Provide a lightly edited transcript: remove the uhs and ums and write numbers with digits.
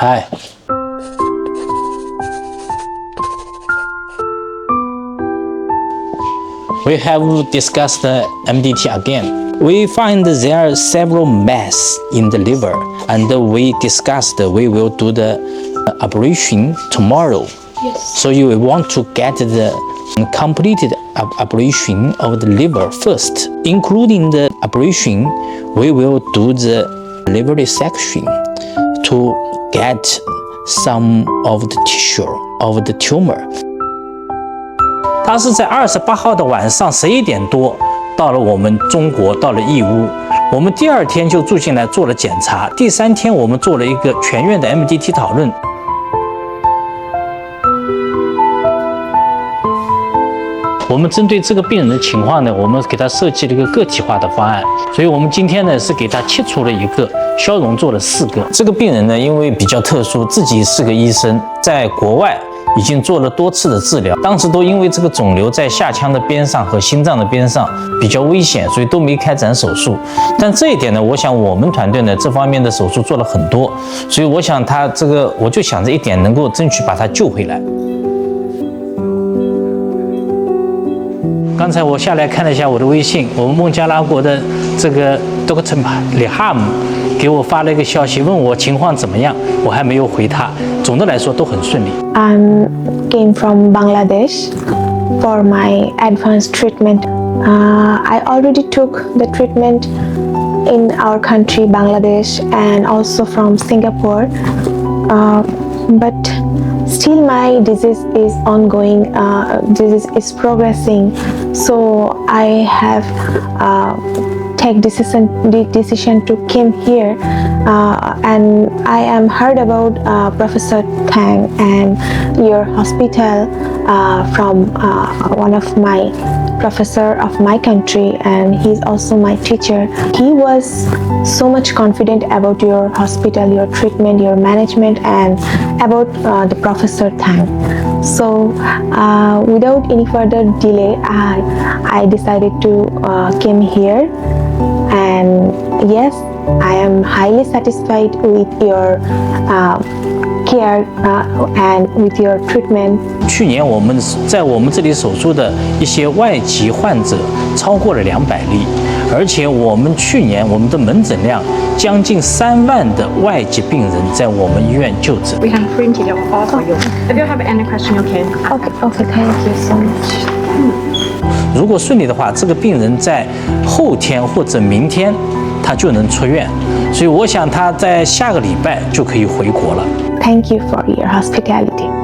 Hi. We have discussed MDT again. We find there are several mass in the liver, and we discussed we will do the ablation tomorrow. Yes. So you want to get the completed ablation of the liver first. Including the ablation, we will do the liver resection to get some of the tissue of the tumor. 他是在28号的晚上11点多到了我们中国，到了义乌。我们第2天就住进来做了检查，第3天我们做了一个全院的 MDT 讨论。我们针对这个病人的情况呢，我们给他设计了一个个体化的方案。所以我们今天呢是给他切除了一个，消融做了4个。这个病人呢，因为比较特殊，自己是个医生，在国外已经做了多次的治疗，当时都因为这个肿瘤在下腔的边上和心脏的边上比较危险，所以都没开展手术。但这一点呢，我想我们团队呢这方面的手术做了很多，所以我想他这个，我就想着一点能够争取把他救回来。刚才我下来看了一下我的微信，我们孟加拉国的这个 Dr. Liham 给我发了一个消息，问我情况怎么样，我还没有回他。总的来说都很顺利。I came from Bangladesh for my advanced treatment. I already took the treatment in our country, Bangladesh, and also from Singapore. But still my disease is ongoing, disease is progressing, so I have take decision to come here, and I am heard about Professor Tang and your hospital from one of my professor of my country, and he's also my teacher. He was so much confident about your hospital, your treatment, your management, and about the Professor Tang. So without any further delay, I decided to come here, and yes, I am highly satisfied with your care and with your treatment. 去年我们在我们这里手术的一些外籍患者超过了200例，而且我们去年我们的门诊量将近3万的外籍病人在我们医院就诊。We can print it all for you. If you have any question, you can. Okay, thank you so much. 如果顺利的话，这个病人在后天或者明天他就能出院，所以我想他在下个礼拜就可以回国了。Thank you for your hospitality.